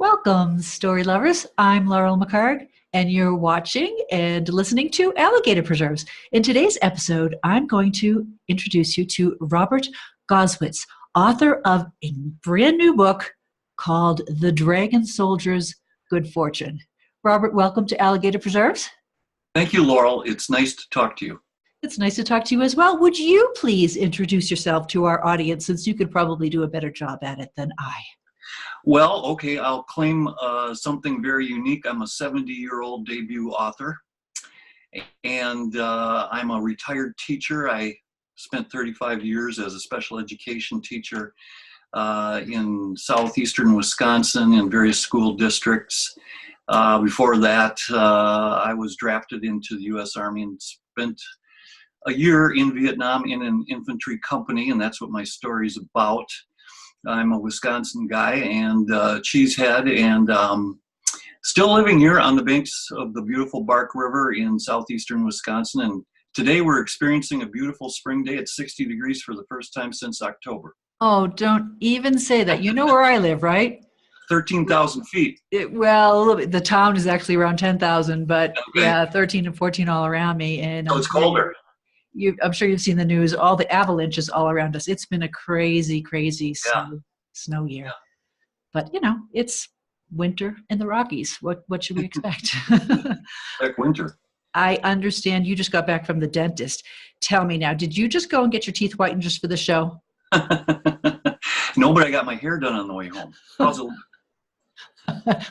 Welcome, story lovers. I'm Laurel McHargue, and you're watching and listening to Alligator Preserves. In today's episode, I'm going to introduce you to Robert Goswitz, author of a brand new book called The Dragon Soldier's Good Fortune. Robert, welcome to Alligator Preserves. Thank you, Laurel. It's nice to talk to you. It's nice to talk to you as well. Would you please introduce yourself to our audience, since you could probably do a better job at it than I? Well, okay, I'll claim something very unique. I'm a 70-year-old debut author, and I'm a retired teacher. I spent 35 years as a special education teacher in southeastern Wisconsin in various school districts. Before that, I was drafted into the U.S. Army and spent a year in Vietnam in an infantry company, and that's what my story's about. I'm a Wisconsin guy and cheesehead, and still living here on the banks of the beautiful Bark River in southeastern Wisconsin. And today we're experiencing a beautiful spring day at 60 degrees for the first time since October. Oh, don't even say that. You know where I live, right? 13,000 feet. Well, a little bit. The town is actually around 10,000, but Okay. yeah, 13 and 14 all around me. And So it's colder. I'm sure you've seen the news, all the avalanches all around us. It's been a crazy, crazy snow year. Yeah. But, it's winter in the Rockies. What should we expect? Like winter. I understand you just got back from the dentist. Tell me now, did you just go and get your teeth whitened just for the show? No, but I got my hair done on the way home.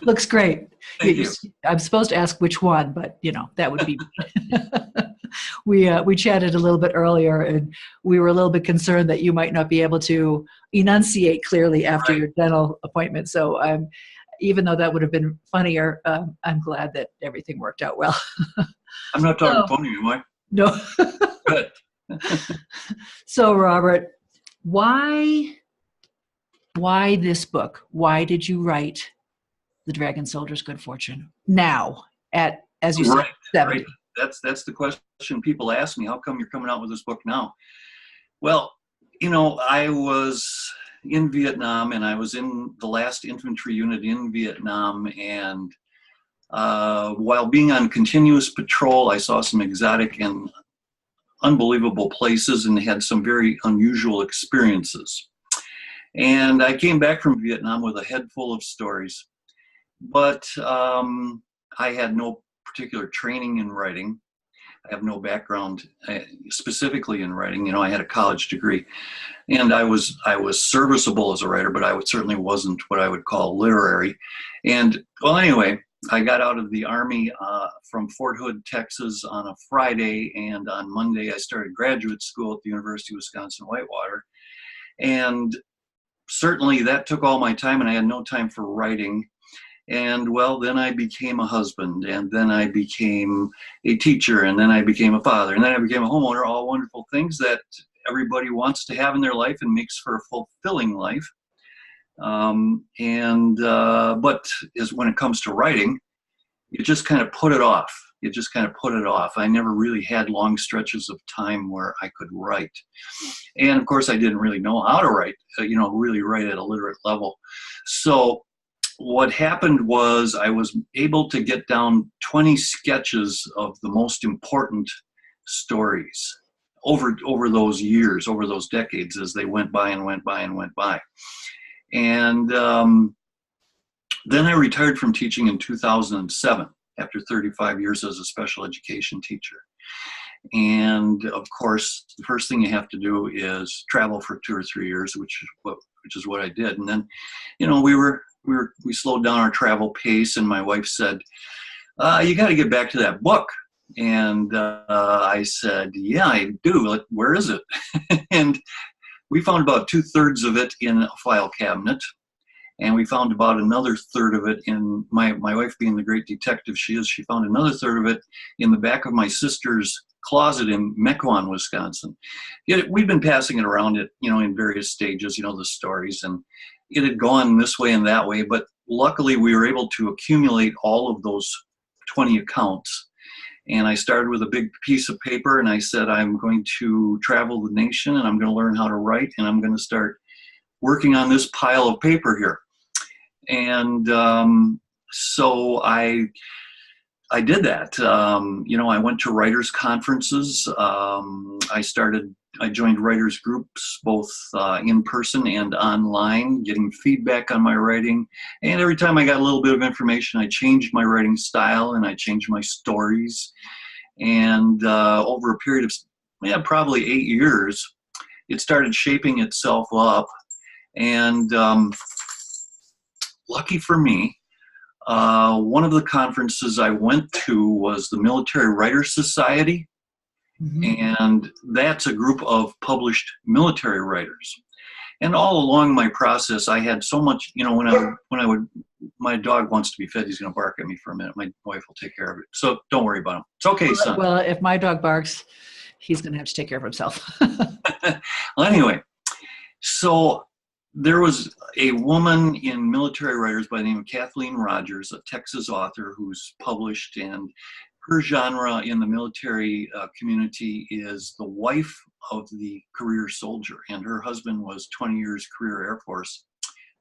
Looks great. Thank you. I'm supposed to ask which one, but that would be. We chatted a little bit earlier, and we were a little bit concerned that you might not be able to enunciate clearly after your dental appointment. So even though that would have been funnier, I'm glad that everything worked out well. I'm not talking funny, am I? No. Good. So, Robert, why this book? Why did you write The Dragon Soldier's Good Fortune now as you said, 70? Right. That's the question people ask me. How come you're coming out with this book now? Well, I was in Vietnam, and I was in the last infantry unit in Vietnam, and while being on continuous patrol, I saw some exotic and unbelievable places and had some very unusual experiences. And I came back from Vietnam with a head full of stories, but I had no particular training in writing. I have no background specifically in writing. I had a college degree, and I was serviceable as a writer, but I certainly wasn't what I would call literary. And well, anyway, I got out of the Army from Fort Hood, Texas on a Friday, and on Monday I started graduate school at the University of Wisconsin-Whitewater. And certainly that took all my time, and I had no time for writing. And well, then I became a husband, and then I became a teacher, and then I became a father, and then I became a homeowner, all wonderful things that everybody wants to have in their life and makes for a fulfilling life. But when it comes to writing, you just kind of put it off. I never really had long stretches of time where I could write. And of course, I didn't really know how to write, really write at a literate level. So what happened was I was able to get down 20 sketches of the most important stories over those years, over those decades, as they went by and went by and went by. And then I retired from teaching in 2007 after 35 years as a special education teacher. And of course, the first thing you have to do is travel for 2 or 3 years, which is what I did. And then, we slowed down our travel pace, and my wife said, you got to get back to that book. And I said, yeah, I do. Where is it? And we found about 2/3 of it in a file cabinet. And we found about another third of it in my wife, being the great detective she is, she found another third of it in the back of my sister's closet in Mequon, Wisconsin. We'd been passing it around in various stages, the stories, and it had gone this way and that way, but luckily we were able to accumulate all of those 20 accounts. And I started with a big piece of paper, and I said, I'm going to travel the nation, and I'm going to learn how to write, and I'm going to start working on this pile of paper here. And so I did that. I went to writers' conferences. I joined writers' groups, both in person and online, getting feedback on my writing. And every time I got a little bit of information, I changed my writing style and I changed my stories. And over a period of probably 8 years, it started shaping itself up. And lucky for me, one of the conferences I went to was the Military Writers Society, and that's a group of published military writers. And all along my process, I had so much, my dog wants to be fed, he's going to bark at me for a minute. My wife will take care of it. So don't worry about him. It's okay, son. Well, if my dog barks, he's going to have to take care of himself. Well, anyway, so there was a woman in military writers by the name of Kathleen Rogers, a Texas author who's published, and her genre in the military community is the wife of the career soldier. And her husband was 20 years career Air Force,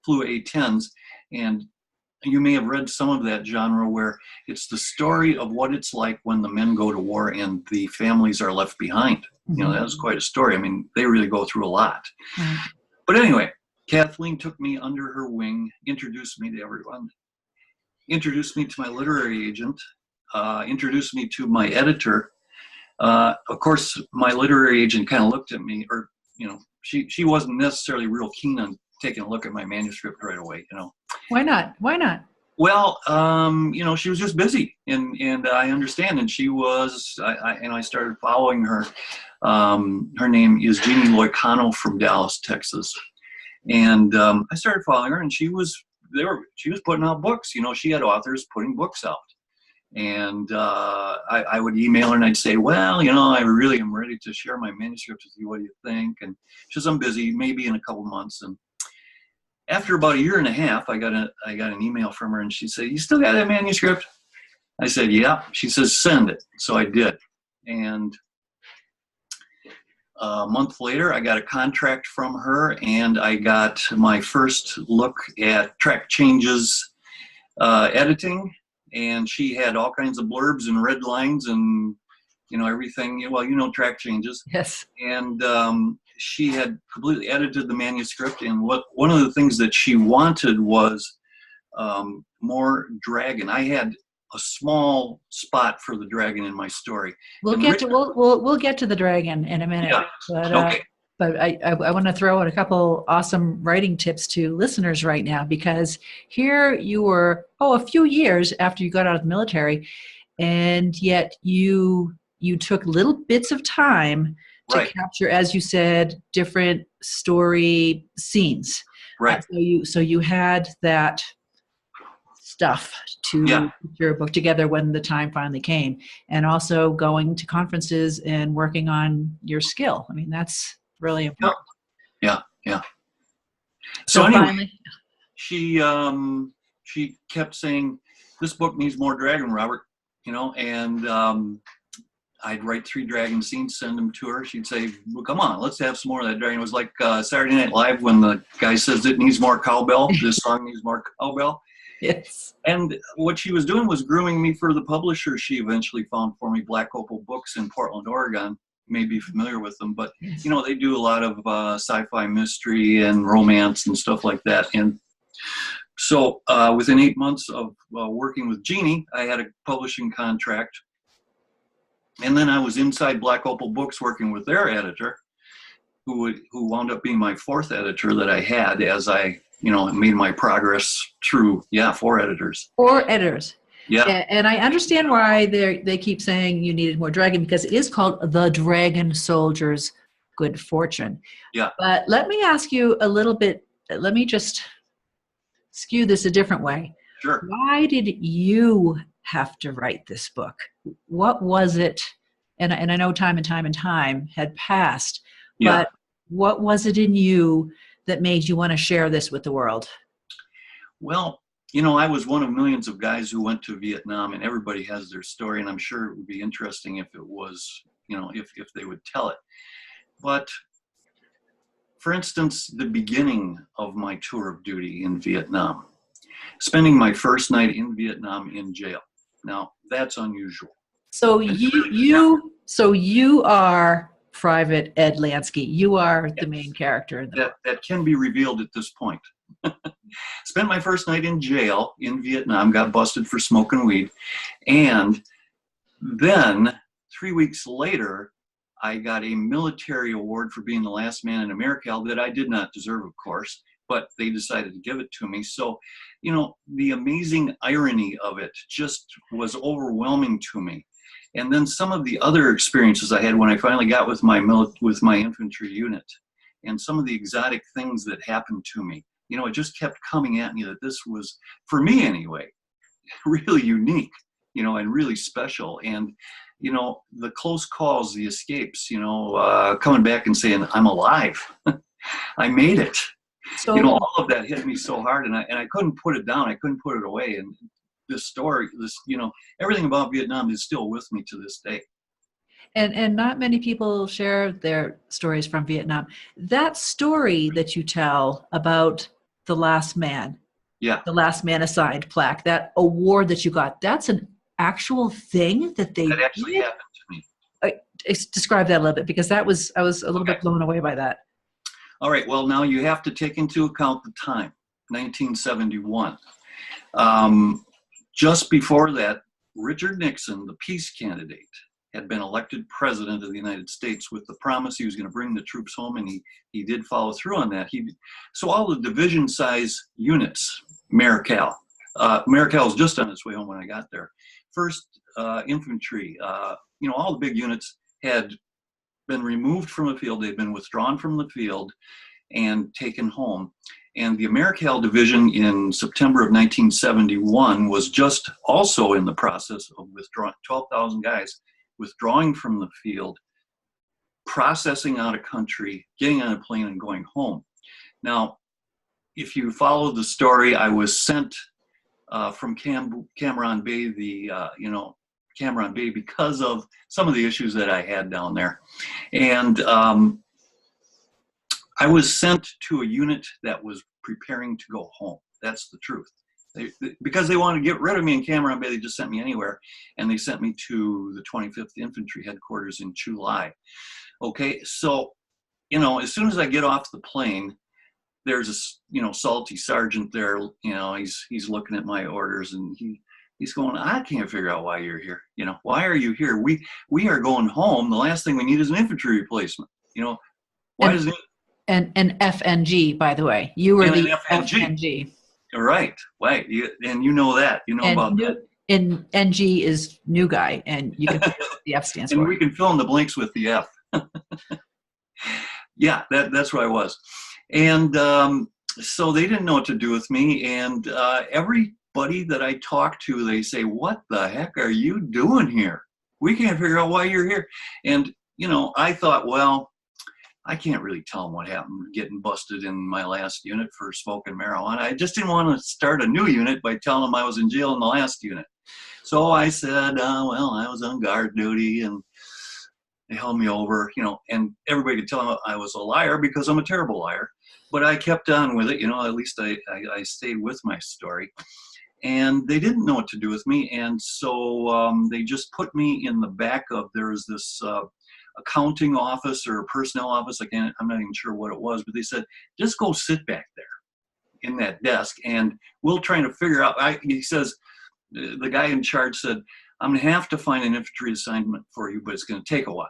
flew A-10s. And you may have read some of that genre where it's the story of what it's like when the men go to war and the families are left behind. That was quite a story. I mean, they really go through a lot. But anyway, Kathleen took me under her wing, introduced me to everyone, introduced me to my literary agent, introduced me to my editor. Of course, my literary agent kind of looked at me, or, she wasn't necessarily real keen on taking a look at my manuscript right away, Why not? Why not? Well, she was just busy, and I understand. And she was, I started following her. Her name is Jeannie Loicano from Dallas, Texas. And I started following her, and she was putting out books. She had authors putting books out. And I would email her and I'd say, well, I really am ready to share my manuscript with you. What do you think? And she says, I'm busy, maybe in a couple months. And after about a year and a half, I got an email from her, and she said, you still got that manuscript? I said, yeah. She says, send it. So I did. And a month later, I got a contract from her, and I got my first look at track changes editing. And she had all kinds of blurbs and red lines and, everything. Well, track changes. Yes. And she had completely edited the manuscript. And one of the things that she wanted was more dragon. I had a small spot for the dragon in my story. We'll get to the dragon in a minute. Yeah. But, okay. But I want to throw out a couple awesome writing tips to listeners right now, because here you were, a few years after you got out of the military, and yet you took little bits of time to capture, as you said, different story scenes. Right. So you had that stuff to put your book together when the time finally came, and also going to conferences and working on your skill. I mean, that's really important. Yeah. So anyway, finally, she kept saying, this book needs more dragon, Robert, and I'd write 3 dragon scenes, send them to her. She'd say, well, come on, let's have some more of that dragon. It was like Saturday Night Live when the guy says it needs more cowbell. This song needs more cowbell. Yes. And what she was doing was grooming me for the publisher she eventually found for me, Black Opal Books in Portland, Oregon. You may be familiar with them, but they do a lot of sci-fi mystery and romance and stuff like that. And so within 8 months of working with Jeannie, I had a publishing contract. And then I was inside Black Opal Books working with their editor, who wound up being my 4th editor that I had as I made my progress through 4 editors. 4 editors. Yeah. And I understand why they keep saying you needed more dragon, because it is called The Dragon Soldier's Good Fortune. Yeah. But let me ask you a little bit, let me just skew this a different way. Sure. Why did you have to write this book? What was it? And I know time and time had passed, but what was it in you that made you want to share this with the world? Well, I was one of millions of guys who went to Vietnam, and everybody has their story, and I'm sure it would be interesting if it was, if they would tell it. But for instance, the beginning of my tour of duty in Vietnam, spending my first night in Vietnam in jail. Now, that's unusual. So you are Private Ed Lansky. You are the main character in the book. That can be revealed at this point. Spent my first night in jail in Vietnam, got busted for smoking weed, and then 3 weeks later, I got a military award for being the last man in America that I did not deserve, of course, but they decided to give it to me. So, you know, the amazing irony of it just was overwhelming to me. And then some of the other experiences I had when I finally got with my infantry unit, and some of the exotic things that happened to me, you know, it just kept coming at me that this was, for me anyway, really unique, you know, and really special. And, you know, the close calls, the escapes, you know, coming back and saying, I'm alive. I made it. So, you know, all of that hit me so hard, and I couldn't put it down. I couldn't put it away. And this story, you know, everything about Vietnam is still with me to this day. And not many people share their stories from Vietnam. That story that you tell about the last man, the last man assigned plaque, that award that you got, that's an actual thing that actually happened to me. Describe that a little bit, because I was a little bit blown away by that. All right. Well, now you have to take into account the time, 1971. Just before that, Richard Nixon, the peace candidate, had been elected president of the United States with the promise he was going to bring the troops home, and he did follow through on that. So all the division size units, Marical was just on its way home when I got there. First infantry, you know, all the big units had been removed from the field. They'd been withdrawn from the field and taken home. And the Marical division in September of 1971 was just also in the process of withdrawing, 12,000 guys withdrawing from the field, processing out of country, getting on a plane and going home. Now, if you follow the story, I was sent from Cam Bay, Cam Bay, because of some of the issues that I had down there. And I was sent to a unit that was preparing to go home. That's the truth. Because they wanted to get rid of me in Cam Bay, they just sent me anywhere. And they sent me to the 25th Infantry headquarters in Chu Lai. Okay, so, you know, as soon as I get off the plane, there's a, you know, salty sergeant there, you know, he's looking at my orders, and he's going, I can't figure out why you're here. You know, why are you here? We are going home. The last thing we need is an infantry replacement. You know, why does it? And FNG, by the way, you were the FNG. Right. And you know that. You know about that. And NG is new guy, and you can figure out what the F stands for. And we can fill in the blanks with the F. Yeah, that's where I was. And so they didn't know what to do with me. And everybody that I talk to, they say, what the heck are you doing here? We can't figure out why you're here. And, you know, I thought, well, I can't really tell them what happened getting busted in my last unit for smoking marijuana. I just didn't want to start a new unit by telling them I was in jail in the last unit. So I said, well, I was on guard duty, and they held me over, you know, and everybody could tell them I was a liar because I'm a terrible liar. But I kept on with it, you know, at least I stayed with my story. And they didn't know what to do with me. And so they just put me in the back of, there was this accounting office or personnel office. I'm not even sure what it was, but they said, just go sit back there in that desk and we'll try to figure out. He says, the guy in charge said, I'm going to have to find an infantry assignment for you, but it's going to take a while.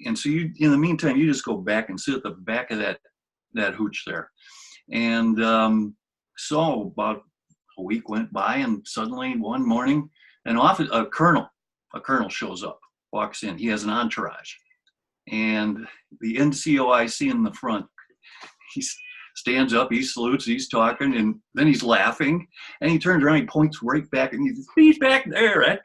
And so you, in the meantime, you just go back and sit at the back of that hooch there. And so about a week went by, and suddenly one morning, a colonel shows up, walks in. He has an entourage. And the NCO I see in the front, he stands up, he salutes, he's talking, and then he's laughing. And he turns around, he points right back, and he's back there, that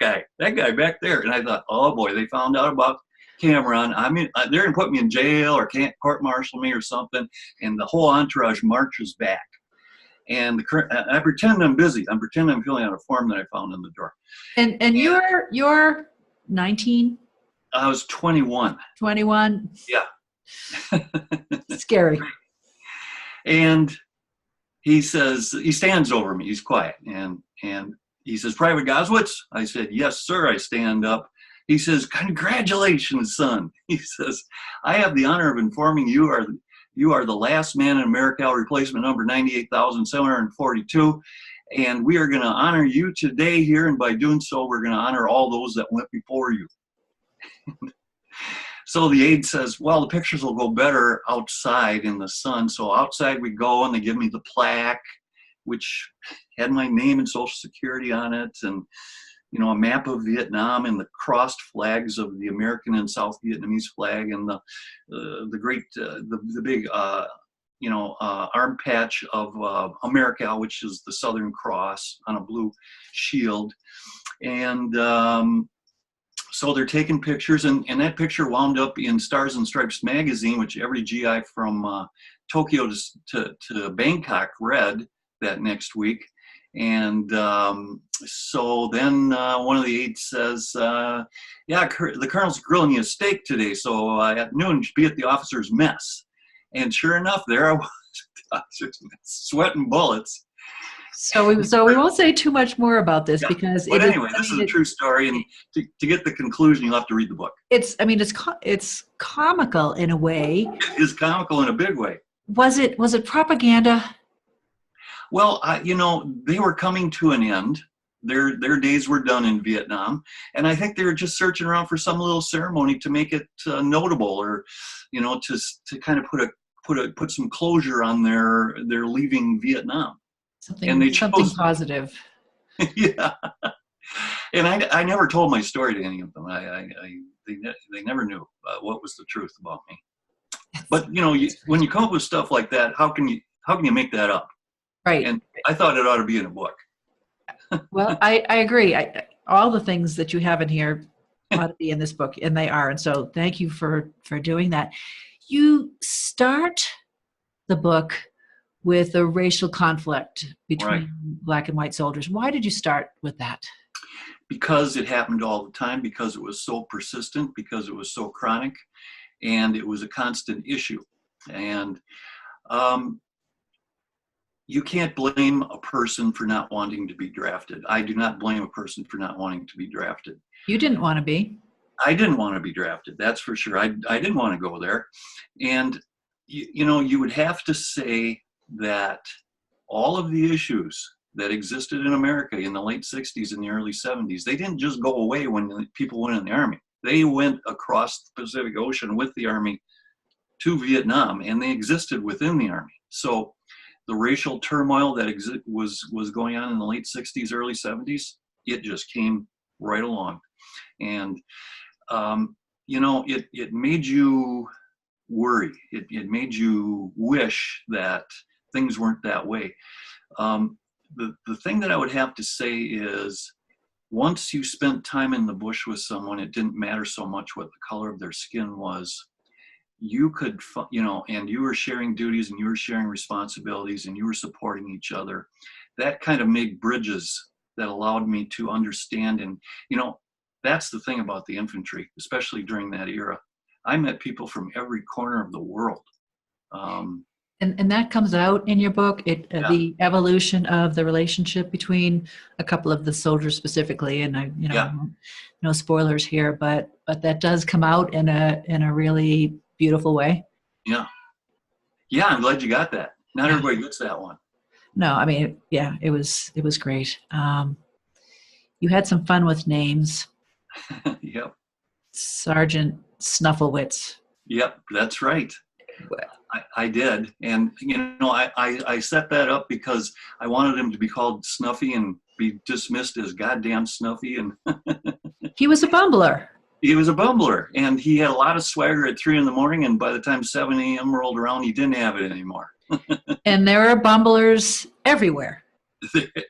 guy back there. And I thought, oh boy, they found out about Cameron. I mean, they're going to put me in jail or can't court-martial me or something. And the whole entourage marches back. And I pretend I'm busy. I pretend I'm filling out a form that I found in the drawer. And you're 19? I was 21. 21? Yeah. Scary. And he says, he stands over me. He's quiet. And he says, Private Goswitz? I said, yes, sir. I stand up. He says, congratulations, son. He says, I have the honor of informing you are the last man in Americal replacement number 98,742. And we are going to honor you today here. And by doing so, we're going to honor all those that went before you. So the aide says, well, the pictures will go better outside in the sun. So outside we go, and they give me the plaque, which had my name and Social Security on it, and a map of Vietnam and the crossed flags of the American and South Vietnamese flag, and the great the big arm patch of America, which is the Southern Cross on a blue shield. And so they're taking pictures, and that picture wound up in Stars and Stripes magazine, which every GI from Tokyo to Bangkok read that next week. And so then one of the aides says, yeah, the colonel's grilling you a steak today, so at noon you should be at the officer's mess. And sure enough, there I was, sweating bullets. So we won't say too much more about this, because but anyway, this is a true story, and to get the conclusion, you'll have to read the book. It's comical in a way. It is comical in a big way. Was it propaganda? Well, they were coming to an end. Their days were done in Vietnam, and I think they were just searching around for some little ceremony to make it notable, or to kind of put some closure on their leaving Vietnam. Something positive. Yeah. And I never told my story to any of them. They never knew what was the truth about me. But when you come up with stuff like that, how can you make that up? Right. And I thought it ought to be in a book. Well, I agree. All the things that you have in here ought to be in this book, and they are. And so thank you for doing that. You start the book with a racial conflict between black and white soldiers. Why did you start with that? Because it happened all the time, because it was so persistent, because it was so chronic, and it was a constant issue. And you can't blame a person for not wanting to be drafted. I do not blame a person for not wanting to be drafted. You didn't want to be. I didn't want to be drafted, that's for sure. I didn't want to go there. And, you would have to say that all of the issues that existed in America in the late 60s and the early 70s, they didn't just go away when people went in the Army. They went across the Pacific Ocean with the Army to Vietnam, and they existed within the Army. So the racial turmoil that was going on in the late 60s, early 70s, it just came right along. And, it made you worry. It made you wish that things weren't that way. The thing that I would have to say is, once you spent time in the bush with someone, it didn't matter so much what the color of their skin was. You could, and you were sharing duties, and you were sharing responsibilities, and you were supporting each other. That kind of made bridges that allowed me to understand. And, that's the thing about the infantry, especially during that era. I met people from every corner of the world. And that comes out in your book, the evolution of the relationship between a couple of the soldiers specifically. And no spoilers here, but that does come out in a really beautiful way. Yeah. Yeah, I'm glad you got that. Not everybody gets that one. No, I mean, it was great. You had some fun with names. Yep. Sergeant Snufflewitz. Yep, that's right. I did. And, I set that up because I wanted him to be called Snuffy and be dismissed as goddamn Snuffy. And he was a bumbler. He was a bumbler, and he had a lot of swagger at 3 a.m, and by the time 7 a.m. rolled around, he didn't have it anymore. And there are bumblers everywhere.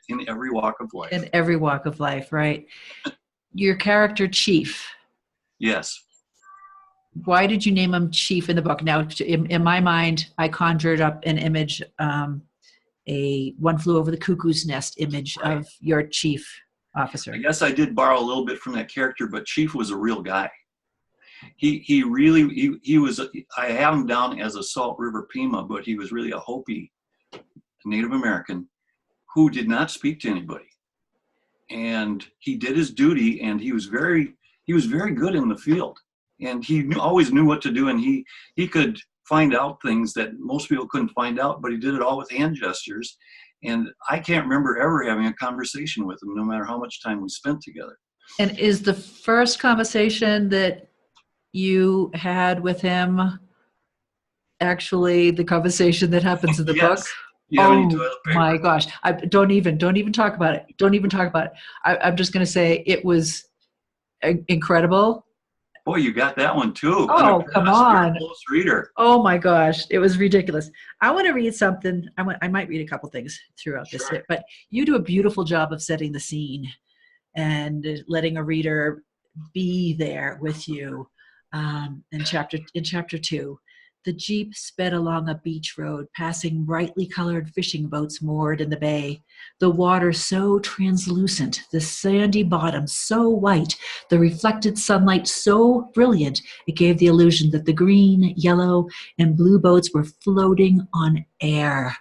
In every walk of life. In every walk of life, right. Your character, Chief. Yes. Why did you name him Chief in the book? Now, in my mind, I conjured up an image, a One Flew Over the Cuckoo's Nest image of your chief officer. I guess I did borrow a little bit from that character, but Chief was a real guy. He really was. I have him down as a Salt River Pima, but he was really a Hopi Native American, who did not speak to anybody. And he did his duty, and he was very good in the field. And he always knew what to do, and he could find out things that most people couldn't find out, but he did it all with hand gestures. And I can't remember ever having a conversation with him, no matter how much time we spent together. And is the first conversation that you had with him actually the conversation that happens in the book? Oh my gosh. Don't even talk about it. Don't even talk about it. I'm just going to say it was incredible. Boy, you got that one too. Oh, come on. You're a close reader. Oh my gosh. It was ridiculous. I want to read something. I might read a couple things throughout this, but you do a beautiful job of setting the scene and letting a reader be there with you. In chapter 2, the Jeep sped along a beach road, passing brightly colored fishing boats moored in the bay. The water so translucent, the sandy bottom so white, the reflected sunlight so brilliant, it gave the illusion that the green, yellow, and blue boats were floating on air.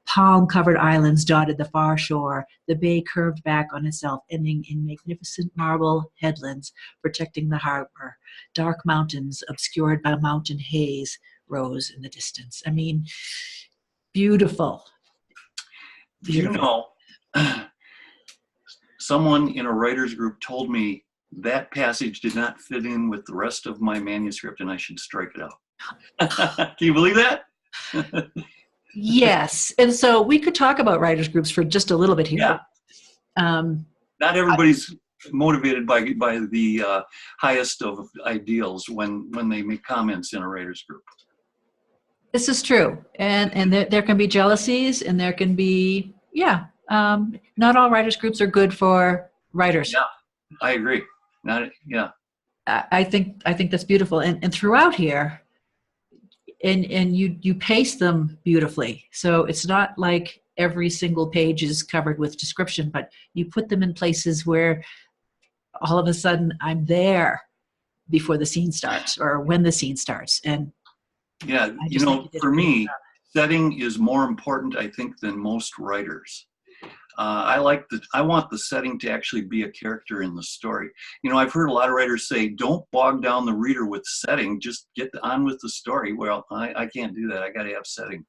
Palm-covered islands dotted the far shore. The bay curved back on itself, ending in magnificent marble headlands protecting the harbor. Dark mountains, obscured by mountain haze, rose in the distance. I mean, beautiful. Beautiful. You know, someone in a writer's group told me that passage did not fit in with the rest of my manuscript and I should strike it out. Can you believe that? Yes. And so we could talk about writers groups for just a little bit here. Yeah. Not everybody's motivated by the highest of ideals when they make comments in a writers group. This is true. And there can be jealousies, and there can be, not all writers groups are good for writers. Yeah, I agree. I think that's beautiful. And throughout here, and you pace them beautifully. So it's not like every single page is covered with description, but you put them in places where all of a sudden I'm there before the scene starts or when the scene starts. And yeah, for me, setting is more important, I think, than most writers. I want the setting to actually be a character in the story. I've heard a lot of writers say, don't bog down the reader with setting, just get on with the story. Well, I can't do that. I got to have setting.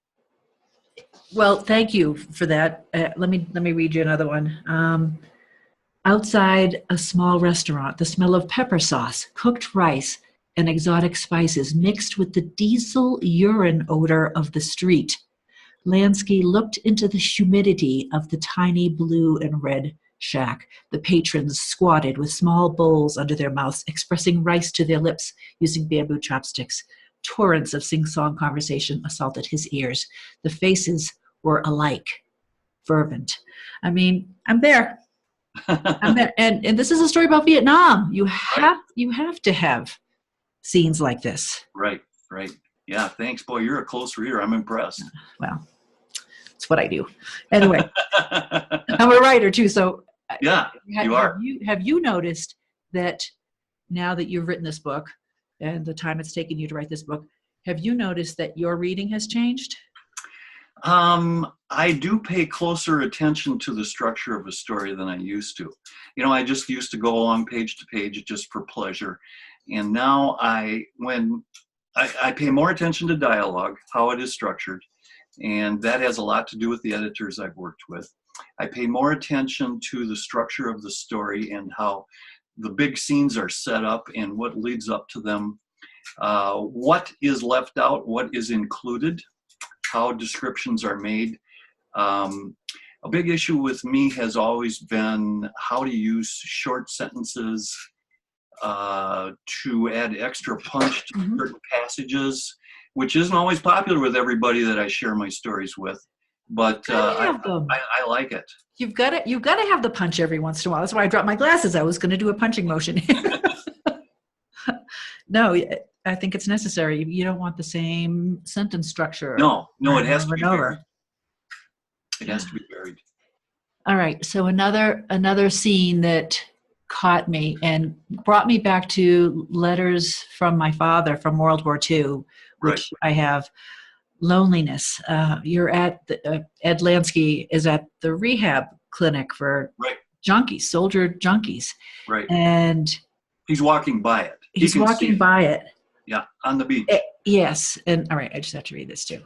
Well, thank you for that. Let me read you another one. Outside a small restaurant, the smell of pepper sauce, cooked rice, and exotic spices mixed with the diesel urine odor of the street. Lansky looked into the humidity of the tiny blue and red shack. The patrons squatted with small bowls under their mouths, expressing rice to their lips using bamboo chopsticks. Torrents of sing-song conversation assaulted his ears. The faces were alike, fervent. I mean, I'm there. I'm there. And this is a story about Vietnam. You have to have scenes like this. Right. Yeah, thanks. Boy, you're a close reader. I'm impressed. Well, it's what I do. Anyway, I'm a writer too. So yeah, you are. Have you noticed that now that you've written this book and the time it's taken you to write this book, have you noticed that your reading has changed? I do pay closer attention to the structure of a story than I used to. I just used to go along page to page just for pleasure. And now I pay more attention to dialogue, how it is structured, and that has a lot to do with the editors I've worked with. I pay more attention to the structure of the story and how the big scenes are set up and what leads up to them, what is left out, what is included, how descriptions are made. A big issue with me has always been how to use short sentences to add extra punch to certain passages, which isn't always popular with everybody that I share my stories with, but I like it. You've got to have the punch every once in a while. That's why I dropped my glasses. I was going to do a punching motion. No, I think it's necessary. You don't want the same sentence structure. No, it has to be varied. It has to be varied. All right. So another scene that caught me and brought me back to letters from my father from World War II, which I have loneliness. You're at Ed Lansky is at the rehab clinic for Right. junkies, soldier junkies, Right. and He's walking by it. he's walking by it. Yeah, on the beach. Yes, and all right, I just have to read this too.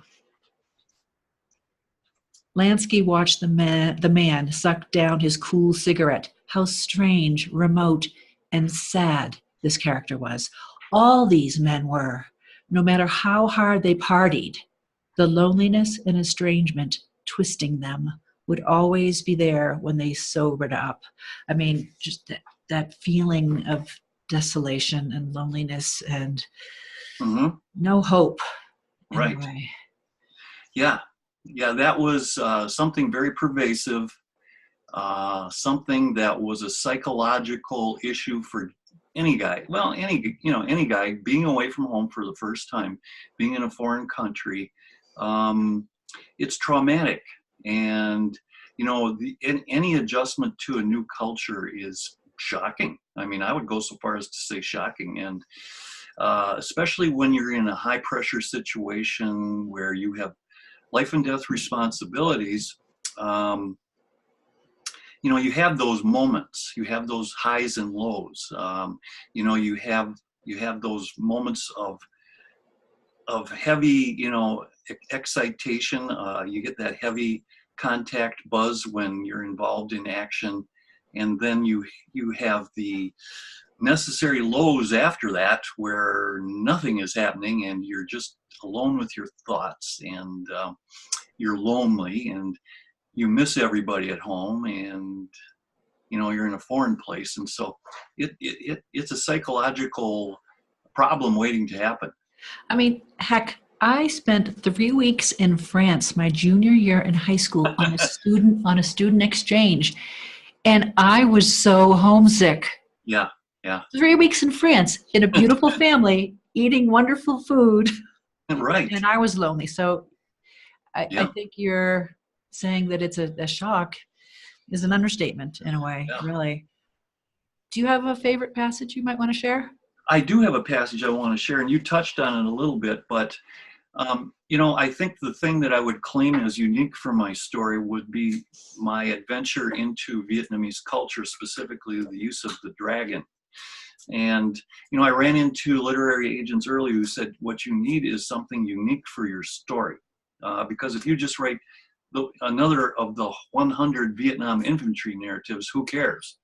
Lansky watched the man suck down his cool cigarette. How strange, remote, and sad this character was. All these men were. No matter how hard they partied, the loneliness and estrangement twisting them would always be there when they sobered up. I mean, just that feeling of desolation and loneliness and no hope. Right. Anyway. Yeah. Yeah, that was something very pervasive, something that was a psychological issue for any guy. Well, any guy being away from home for the first time, being in a foreign country, it's traumatic. And, any adjustment to a new culture is shocking. I mean, I would go so far as to say shocking. And especially when you're in a high pressure situation where you have life and death responsibilities, you have those moments, you have those highs and lows. You have those moments of heavy, excitation. You get that heavy contact buzz when you're involved in action, and then you have the necessary lows after that where nothing is happening and you're just alone with your thoughts, and you're lonely and you miss everybody at home, and you're in a foreign place, and so it's a psychological problem waiting to happen. I mean, heck, I spent 3 weeks in France my junior year in high school on a student exchange, and I was so homesick. Yeah. 3 weeks in France in a beautiful family eating wonderful food. Right. And I was lonely. So I think you're saying that it's a shock is an understatement in a way, really. Do you have a favorite passage you might want to share? I do have a passage I want to share, and you touched on it a little bit, but I think the thing that I would claim as unique for my story would be my adventure into Vietnamese culture, specifically the use of the dragon. And, I ran into literary agents earlier who said, what you need is something unique for your story. Because if you just write another of the 100 Vietnam infantry narratives, who cares?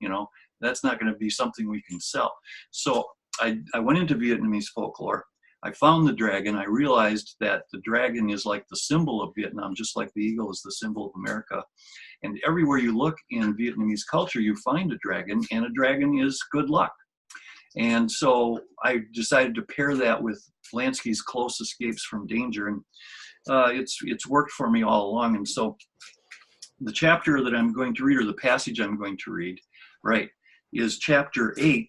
That's not going to be something we can sell. So I went into Vietnamese folklore. I found the dragon. I realized that the dragon is like the symbol of Vietnam, just like the eagle is the symbol of America. And everywhere you look in Vietnamese culture, you find a dragon, and a dragon is good luck. And so I decided to pair that with Lansky's Close Escapes from Danger, and it's worked for me all along. And so the chapter that I'm going to read, or the passage I'm going to read, is chapter 8,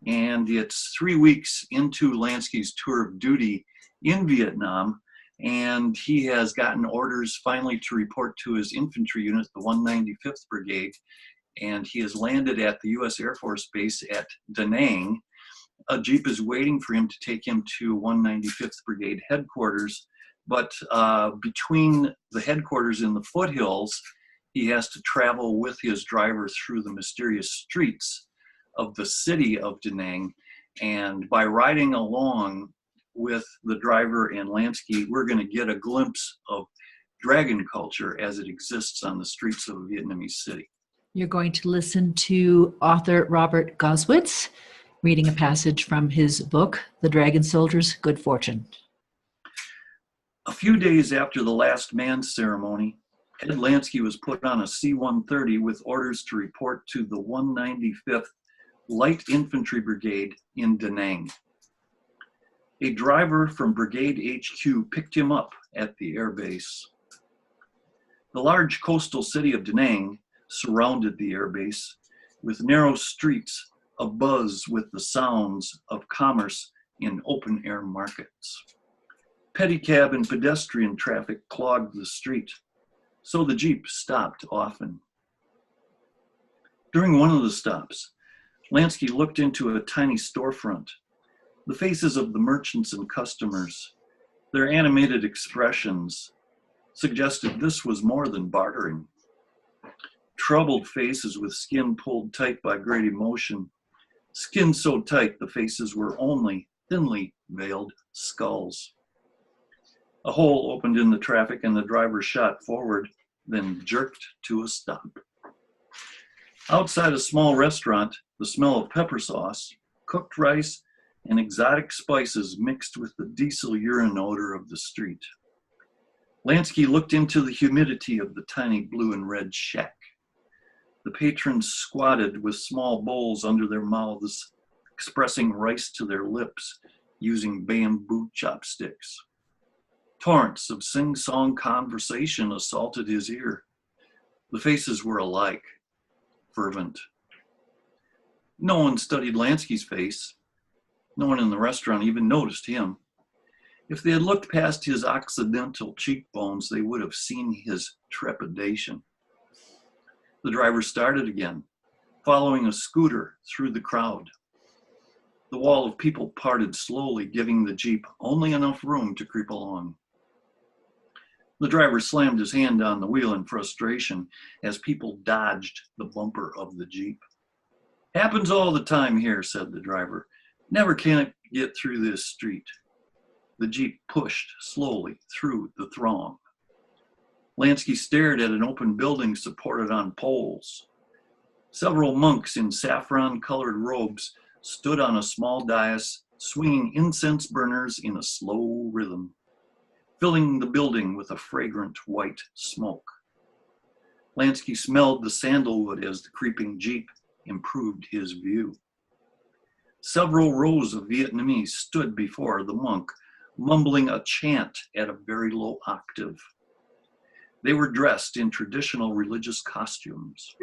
and it's 3 weeks into Lansky's tour of duty in Vietnam, and he has gotten orders finally to report to his infantry unit, the 195th Brigade, and he has landed at the U.S. Air Force Base at Da Nang. A Jeep is waiting for him to take him to 195th Brigade headquarters, but between the headquarters in the foothills, he has to travel with his driver through the mysterious streets of the city of Da Nang. And by riding along with the driver and Lansky, we're going to get a glimpse of dragon culture as it exists on the streets of a Vietnamese city. You're going to listen to author Robert Goswitz reading a passage from his book, The Dragon Soldier's Good Fortune. A few days after the last man ceremony, Ed Lansky was put on a C-130 with orders to report to the 195th Light Infantry Brigade in Da Nang. A driver from Brigade HQ picked him up at the airbase. The large coastal city of Da Nang surrounded the airbase, with narrow streets abuzz with the sounds of commerce in open-air markets. Pedicab and pedestrian traffic clogged the street, so the Jeep stopped often. During one of the stops, Lansky looked into a tiny storefront. The faces of the merchants and customers Their animated expressions suggested this was more than bartering. Troubled faces with skin pulled tight by great emotion, skin so tight the faces were only thinly veiled skulls. A hole opened in the traffic and the driver shot forward, then jerked to a stop. Outside a small restaurant, the smell of pepper sauce, cooked rice, and exotic spices mixed with the diesel urine odor of the street. Lansky looked into the humidity of the tiny blue and red shack. The patrons squatted with small bowls under their mouths, expressing rice to their lips using bamboo chopsticks. Torrents of sing-song conversation assaulted his ear. The faces were alike, fervent. No one studied Lansky's face. No one in the restaurant even noticed him. If they had looked past his occidental cheekbones, they would have seen his trepidation. The driver started again, following a scooter through the crowd. The wall of people parted slowly, giving the Jeep only enough room to creep along. The driver slammed his hand on the wheel in frustration as people dodged the bumper of the Jeep. "Happens all the time here," said the driver. "Never can it get through this street." The Jeep pushed slowly through the throng. Lansky stared at an open building supported on poles. Several monks in saffron-colored robes stood on a small dais, swinging incense burners in a slow rhythm, filling the building with a fragrant white smoke. Lansky smelled the sandalwood as the creeping Jeep improved his view. Several rows of Vietnamese stood before the monk, mumbling a chant at a very low octave. They were dressed in traditional religious costumes.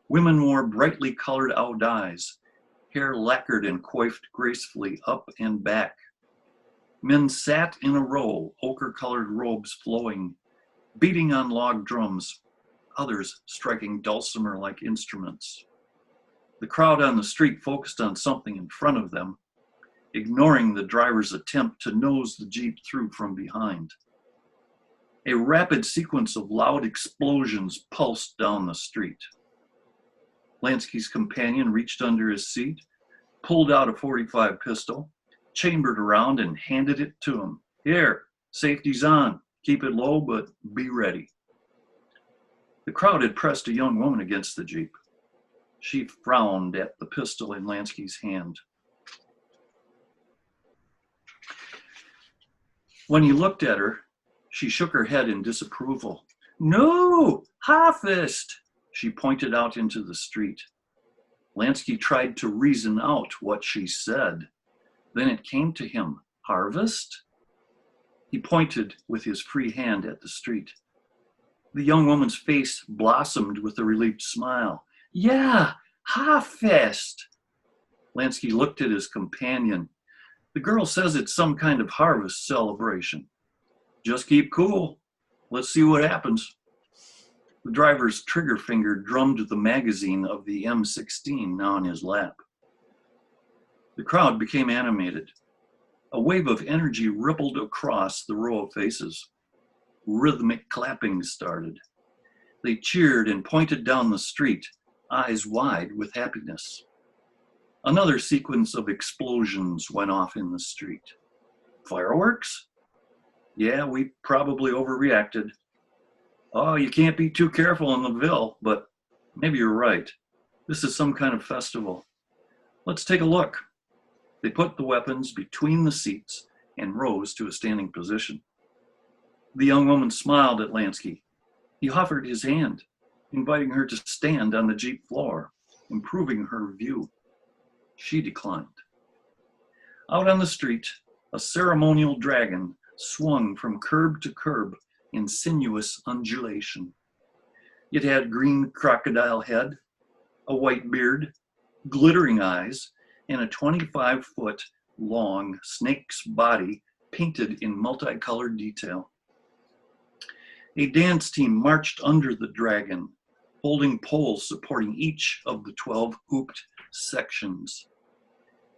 Women wore brightly colored audais, hair lacquered and coiffed gracefully up and back. Men sat in a row, ochre-colored robes flowing, beating on log drums, others striking dulcimer-like instruments. The crowd on the street focused on something in front of them, ignoring the driver's attempt to nose the Jeep through from behind. A rapid sequence of loud explosions pulsed down the street. Lansky's companion reached under his seat, pulled out a .45 pistol, chambered around, and handed it to him. "Here, safety's on. Keep it low, but be ready." The crowd had pressed a young woman against the Jeep. She frowned at the pistol in Lansky's hand. When he looked at her, she shook her head in disapproval. "No, harvest!" She pointed out into the street. Lansky tried to reason out what she said. Then it came to him. Harvest? He pointed with his free hand at the street. The young woman's face blossomed with a relieved smile. "Yeah, harvest." Lansky looked at his companion. "The girl says it's some kind of harvest celebration. Just keep cool. Let's see what happens." The driver's trigger finger drummed the magazine of the M16 now in his lap. The crowd became animated. A wave of energy rippled across the row of faces. Rhythmic clapping started. They cheered and pointed down the street, eyes wide with happiness. Another sequence of explosions went off in the street. Fireworks? Yeah, we probably overreacted. Oh, you can't be too careful in the Ville, but maybe you're right. This is some kind of festival. Let's take a look. They put the weapons between the seats and rose to a standing position. The young woman smiled at Lansky. He offered his hand, inviting her to stand on the Jeep floor, improving her view. She declined. Out on the street, a ceremonial dragon swung from curb to curb in sinuous undulation. It had green crocodile head, a white beard, glittering eyes, and a 25-foot long snake's body painted in multicolored detail. A dance team marched under the dragon, holding poles supporting each of the 12 hooped sections.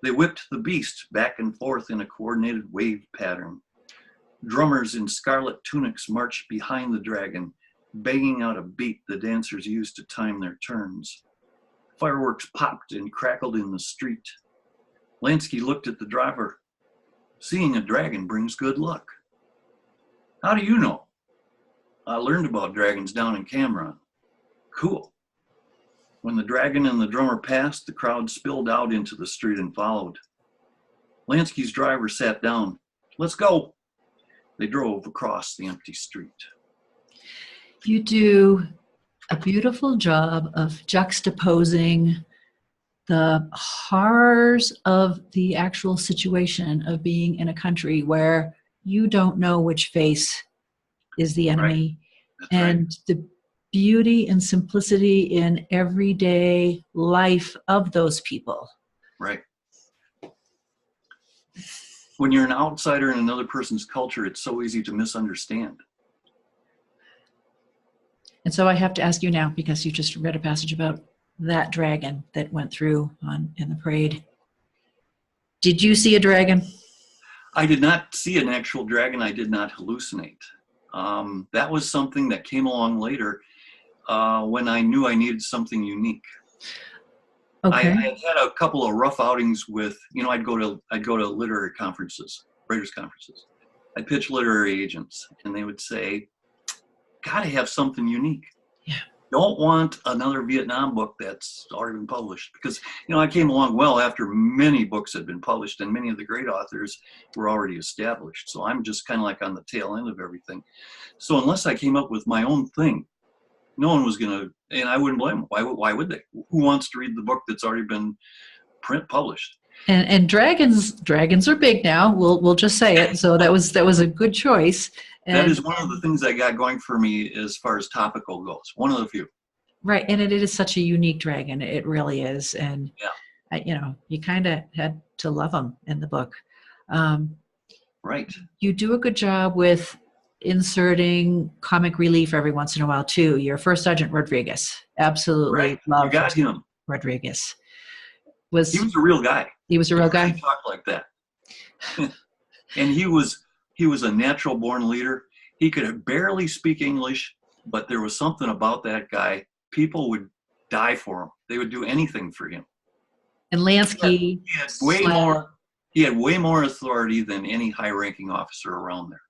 They whipped the beast back and forth in a coordinated wave pattern. Drummers in scarlet tunics marched behind the dragon, banging out a beat the dancers used to time their turns. Fireworks popped and crackled in the street. Lansky looked at the driver. Seeing a dragon brings good luck. How do you know? I learned about dragons down in Cameron. Cool. When the dragon and the drummer passed, the crowd spilled out into the street and followed. Lansky's driver sat down. Let's go. They drove across the empty street. You do a beautiful job of juxtaposing the horrors of the actual situation of being in a country where you don't know which face is the enemy, right. and right. the beauty and simplicity in everyday life of those people. Right. When you're an outsider in another person's culture, it's so easy to misunderstand. And so I have to ask you now, because you just read a passage about that dragon that went through in the parade. Did you see a dragon? I did not see an actual dragon. I did not hallucinate. That was something that came along later when I knew I needed something unique. Okay. I had a couple of rough outings with, I'd go to literary conferences, writers' conferences. I'd pitch literary agents, and they would say, "Gotta have something unique. Yeah. Don't want another Vietnam book that's already been published." Because, I came along well after many books had been published, and many of the great authors were already established. So I'm just kind of like on the tail end of everything. So unless I came up with my own thing, no one was going to, and I wouldn't blame them. Why would they? Who wants to read the book that's already been published? And dragons are big now. We'll just say it. So that was a good choice. And that is one of the things I got going for me as far as topical goes. One of the few. Right, and it is such a unique dragon. It really is, and yeah. You kind of had to love him in the book. Right. You do a good job with inserting comic relief every once in a while too. Your First Sergeant Rodriguez, absolutely right. love. You got him. Rodriguez he was a real guy. He was a real guy. He talked like that, and he was a natural born leader. He could barely speak English, but there was something about that guy. People would die for him. They would do anything for him. And Lansky, he had way more authority than any high-ranking officer around there.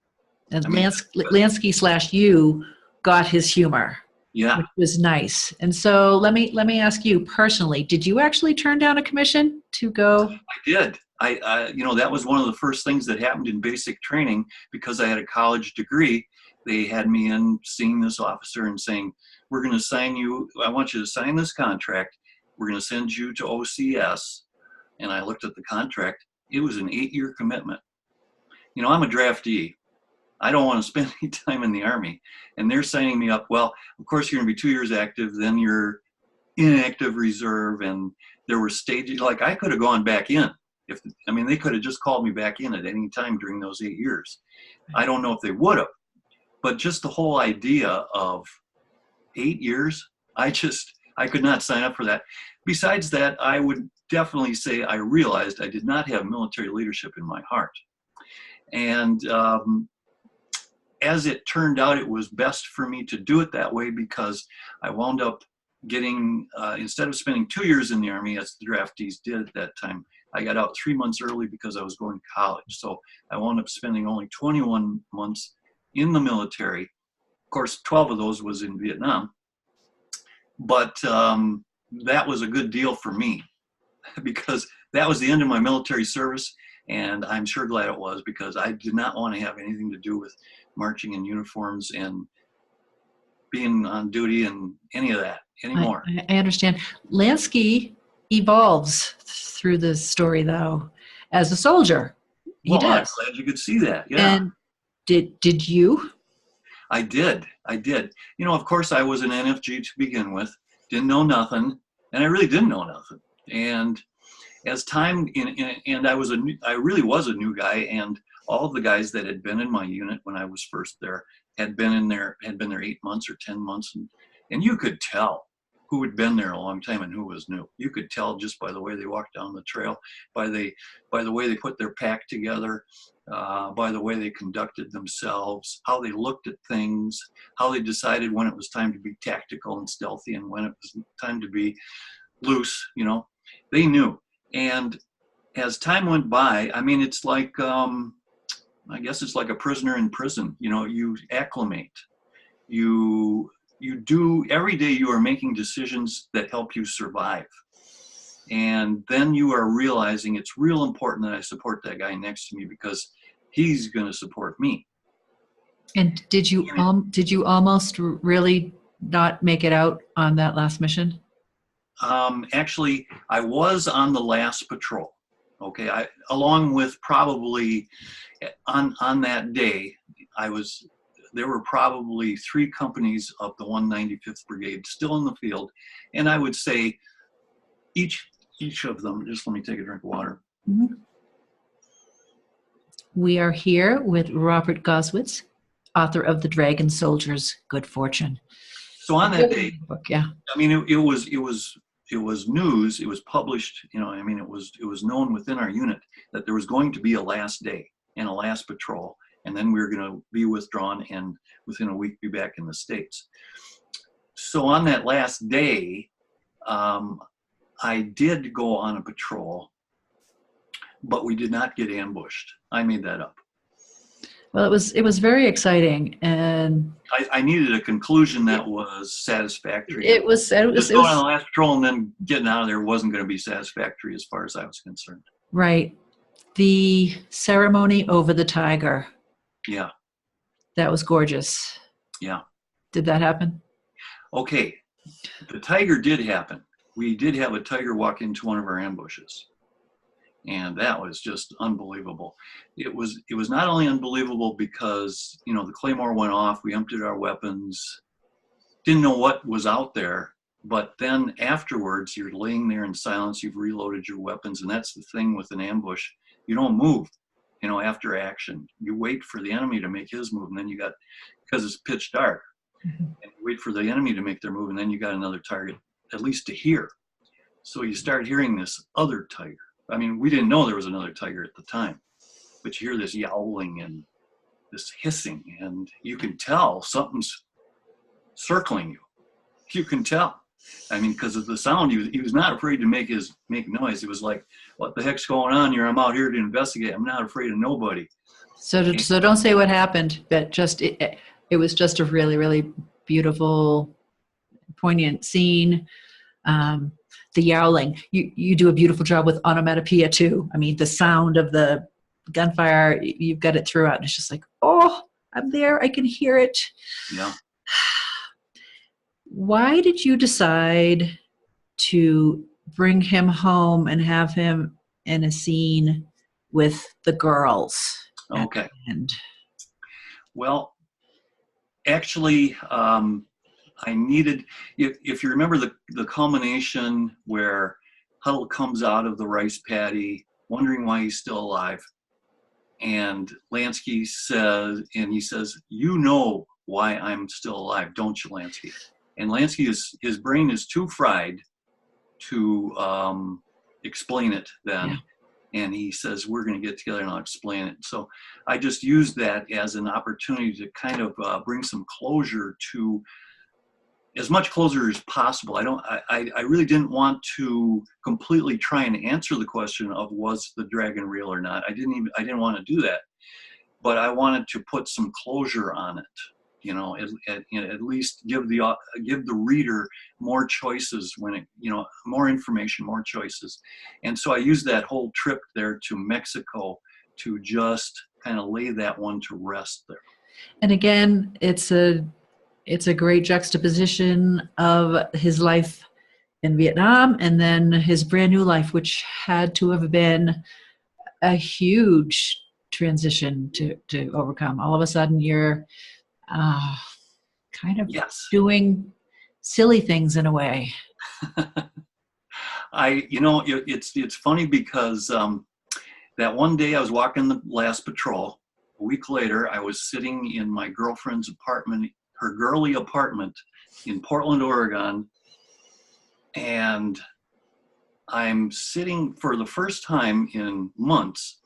And Lansky / you got his humor. Yeah, which was nice. And so let me ask you personally, did you actually turn down a commission to go? I did. I that was one of the first things that happened in basic training, because I had a college degree. They had me in seeing this officer and saying, "We're going to sign you. I want you to sign this contract. We're going to send you to OCS." And I looked at the contract. It was an 8-year commitment. I'm a draftee. I don't want to spend any time in the Army. And they're signing me up. Well, of course, you're going to be 2 years active, then you're inactive reserve. And there were stages, like I could have gone back in. They could have just called me back in at any time during those 8 years. I don't know if they would have. But just the whole idea of 8 years, I could not sign up for that. Besides that, I would definitely say I realized I did not have military leadership in my heart. And as it turned out, it was best for me to do it that way, because I wound up getting, instead of spending 2 years in the Army, as the draftees did at that time, I got out 3 months early because I was going to college. So I wound up spending only 21 months in the military. Of course, 12 of those was in Vietnam. But that was a good deal for me, because that was the end of my military service. And I'm sure glad it was, because I did not want to have anything to do with marching in uniforms and being on duty and any of that anymore. I understand. Lansky evolves through the story, though, as a soldier. He does. I'm glad you could see that. Yeah. And did you? I did. Of course, I was an NFG to begin with. Didn't know nothing, and I really didn't know nothing. And as time and I really was a new guy, and all of the guys that had been in my unit when I was first there had been there 8 months or 10 months, and you could tell who had been there a long time and who was new. You could tell just by the way they walked down the trail, by the way they put their pack together, by the way they conducted themselves, how they looked at things, how they decided when it was time to be tactical and stealthy and when it was time to be loose. They knew. And as time went by, I mean, it's like, I guess it's like a prisoner in prison. You acclimate. You do, every day you are making decisions that help you survive. And then you are realizing it's real important that I support that guy next to me because he's going to support me. And did you almost really not make it out on that last mission? Actually, I was on the last patrol. Okay, along with probably on that day, there were probably 3 companies of the 195th Brigade still in the field, and I would say each of them. Just let me take a drink of water. Mm-hmm. We are here with Robert Goswitz, author of The Dragon Soldier's Good Fortune. So on that day, book, yeah. I mean, it was news. It was published. It was known within our unit that there was going to be a last day and a last patrol, and then we were going to be withdrawn and within a week be back in the States. So on that last day, I did go on a patrol, but we did not get ambushed. I made that up. Well, it was very exciting, and I needed a conclusion that was satisfactory. It was going on the last patrol and then getting out of there wasn't going to be satisfactory as far as I was concerned. Right. The ceremony over the tiger. Yeah. That was gorgeous. Yeah. Did that happen? Okay. The tiger did happen. We did have a tiger walk into one of our ambushes. And that was just unbelievable. It was not only unbelievable because, the Claymore went off, we emptied our weapons, didn't know what was out there, but then afterwards you're laying there in silence, you've reloaded your weapons, and that's the thing with an ambush. You don't move, after action. You wait for the enemy to make his move, and then because it's pitch dark, and you wait for the enemy to make their move, and then you got another target, at least to hear. So you start hearing this other tiger. I mean, we didn't know there was another tiger at the time, but you hear this yowling and this hissing, and you can tell something's circling you. You can tell. I mean, because of the sound, he was not afraid to make noise. It was like, what the heck's going on here? I'm out here to investigate. I'm not afraid of nobody. So don't say what happened, but just it was just a really, really beautiful, poignant scene. The yowling, you do a beautiful job with onomatopoeia too. I mean, the sound of the gunfire, you've got it throughout. And it's just like, oh, I'm there. I can hear it. Yeah. Why did you decide to bring him home and have him in a scene with the girls? Okay. Well, actually, I needed, if you remember the culmination where Huddle comes out of the rice paddy, wondering why he's still alive, and Lansky says, you know why I'm still alive, don't you, Lansky? And Lansky, his brain is too fried to explain it then. Yeah. And he says, we're going to get together and I'll explain it. So I just used that as an opportunity to kind of bring some closure to, as much closure as possible. I really didn't want to completely try and answer the question of was the dragon real or not. I didn't want to do that, but I wanted to put some closure on it. At least give the reader more choices more information, more choices. And so I used that whole trip there to Mexico to just kind of lay that one to rest there. And again, it's a great juxtaposition of his life in Vietnam and then his brand new life, which had to have been a huge transition to overcome. All of a sudden, you're kind of doing silly things in a way. It's funny because that one day I was walking the last patrol. A week later, I was sitting in my girlfriend's apartment, her girly apartment in Portland, Oregon, And I'm sitting for the first time in months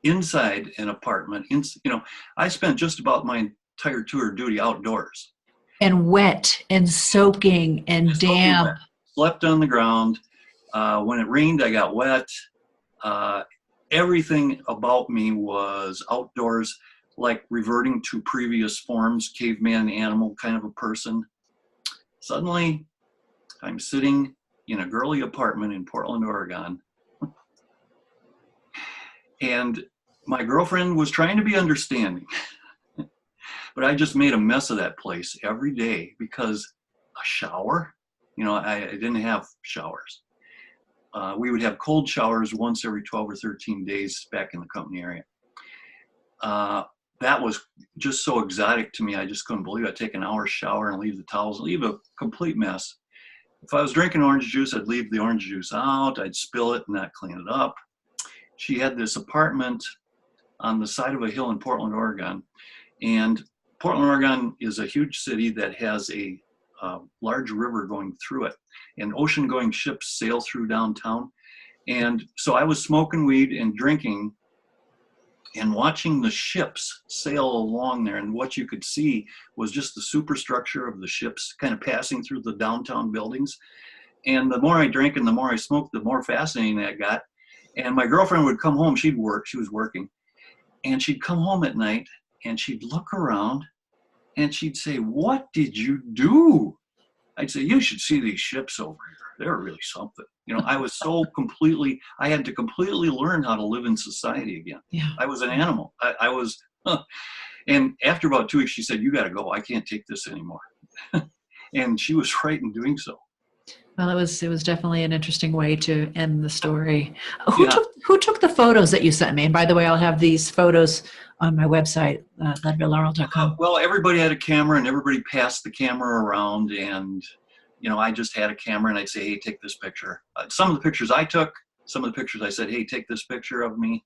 inside an apartment. I spent just about my entire tour of duty outdoors. And wet and soaking and Soaking damp. wet. Slept on the ground. When it rained, I got wet. Everything about me was outdoors, like reverting to previous forms, caveman, animal kind of a person. Suddenly, I'm sitting in a girly apartment in Portland, Oregon. And my girlfriend was trying to be understanding. But I just made a mess of that place every day because a shower, I didn't have showers. We would have cold showers once every 12 or 13 days back in the company area. That was just so exotic to me. I just couldn't believe it. I'd take an hour shower and leave the towels, leave a complete mess. If I was drinking orange juice, I'd leave the orange juice out. I'd spill it and not clean it up. She had this apartment on the side of a hill in Portland, Oregon. And Portland, Oregon is a huge city that has a large river going through it. And ocean-going ships sail through downtown. And so I was smoking weed and drinking and watching the ships sail along there. And what you could see was just the superstructure of the ships kind of passing through the downtown buildings. And the more I drank and the more I smoked, the more fascinating that got. And my girlfriend would come home. She'd work. She was working. And she'd come home at night and she'd look around and she'd say, "What did you do?" I'd say, "You should see these ships over here. They're really something." I was I had to completely learn how to live in society again. Yeah. I was an animal. I was, and after about 2 weeks, she said, "You got to go. I can't take this anymore." And she was right in doing so. Well, it was definitely an interesting way to end the story. Yeah. Who took the photos that you sent me? And by the way, I'll have these photos on my website, leadvillelaurel.com. Well, everybody had a camera and everybody passed the camera around, and I just had a camera and I'd say, "Hey, take this picture." Some of the pictures I took, some of the pictures I said, "Hey, take this picture of me."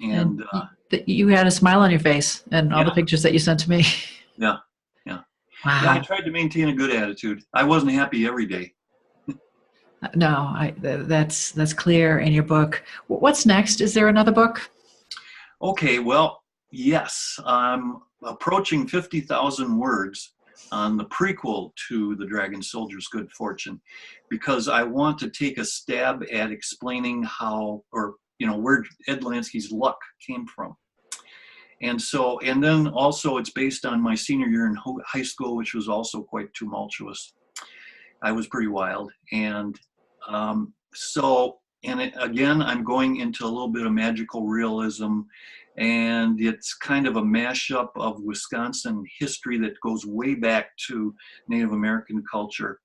And you had a smile on your face and all the pictures that you sent to me. Yeah. Wow. Yeah, I tried to maintain a good attitude. I wasn't happy every day. No, that's clear in your book. What's next? Is there another book? Okay, well, yes. I'm approaching 50,000 words on the prequel to The Dragon Soldier's Good Fortune, because I want to take a stab at explaining how, or where Ed Lansky's luck came from. And then also it's based on my senior year in high school, which was also quite tumultuous. I was pretty wild. And again, I'm going into a little bit of magical realism, and it's kind of a mashup of Wisconsin history that goes way back to Native American culture,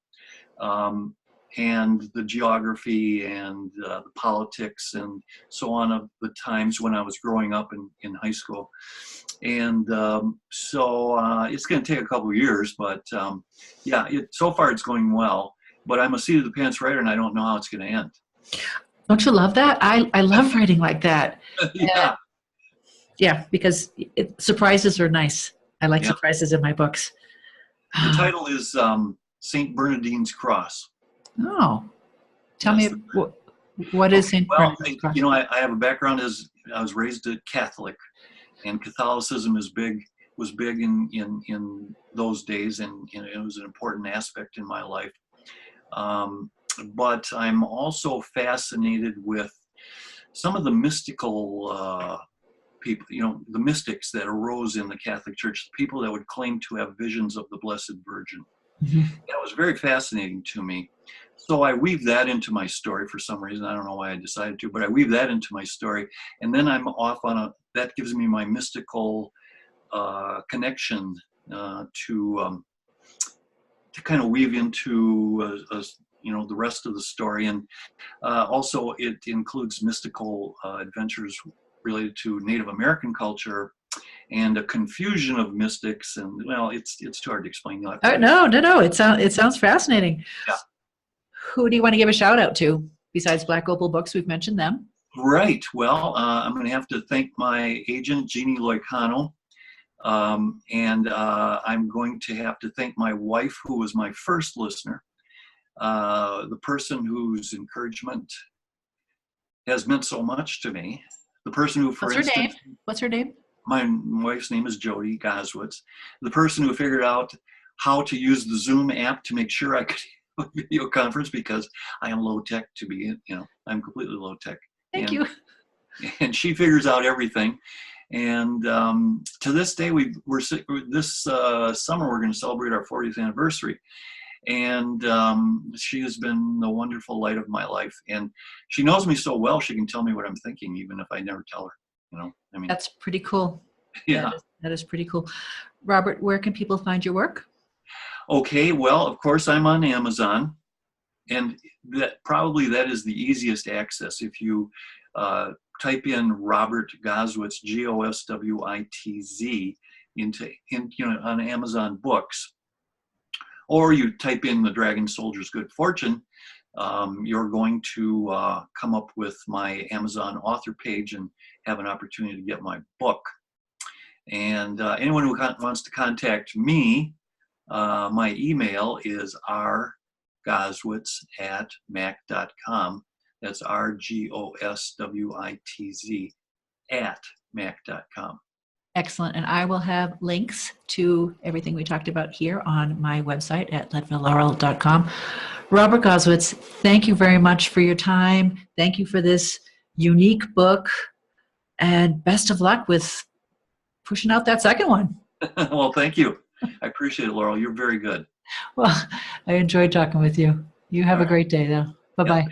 and the geography and the politics and so on of the times when I was growing up in high school. And it's going to take a couple of years, but so far it's going well. But I'm a seat of the pants writer, and I don't know how it's going to end. Don't you love that? I love writing like that. Yeah. Yeah, because surprises are nice. I like surprises in my books. The title is St. Bernardine's Cross. Oh, tell me what is St. Bernardine's Cross? I have a background as I was raised a Catholic, and Catholicism was big in those days, and it was an important aspect in my life. But I'm also fascinated with some of the mystical people, the mystics that arose in the Catholic Church, the people that would claim to have visions of the Blessed Virgin. Mm-hmm. That was very fascinating to me. So I weave that into my story for some reason. I don't know why I decided to, but I weave that into my story. And then I'm off that gives me my mystical connection to kind of weave into the rest of the story. And also it includes mystical adventures related to Native American culture and a confusion of mystics. And it's too hard to explain. No. It sounds fascinating. Yeah. Who do you want to give a shout out to besides Black Opal Books? We've mentioned them. Right. Well, I'm going to have to thank my agent, Jeannie Loicano. And I'm going to have to thank my wife, who was my first listener. the person whose encouragement has meant so much to me, the person who, for What's her instance, name? What's her name? my wife's name is Jody Goswitz, the person who figured out how to use the Zoom app to make sure I could have a video conference, because I am low tech to be, I'm completely low tech. Thank you. And she figures out everything. And to this day, this summer we're going to celebrate our 40th anniversary. And she has been the wonderful light of my life. And she knows me so well, she can tell me what I'm thinking, even if I never tell her. I mean, That's pretty cool. Yeah. That is pretty cool. Robert, where can people find your work? Okay, well, of course, I'm on Amazon, and that is the easiest access. If you type in Robert Goswitz, Goswitz, on Amazon Books, or you type in The Dragon Soldier's Good Fortune, you're going to come up with my Amazon author page and have an opportunity to get my book. And anyone who wants to contact me, my email is rgoswitz@mac.com. That's RGOSWITZ @mac.com. Excellent. And I will have links to everything we talked about here on my website at leadvillelaurel.com. Robert Goswitz, thank you very much for your time. Thank you for this unique book, and best of luck with pushing out that second one. Well, thank you. I appreciate it, Laurel. You're very good. Well, I enjoyed talking with you. You have a great day, though. Bye-bye. Yeah,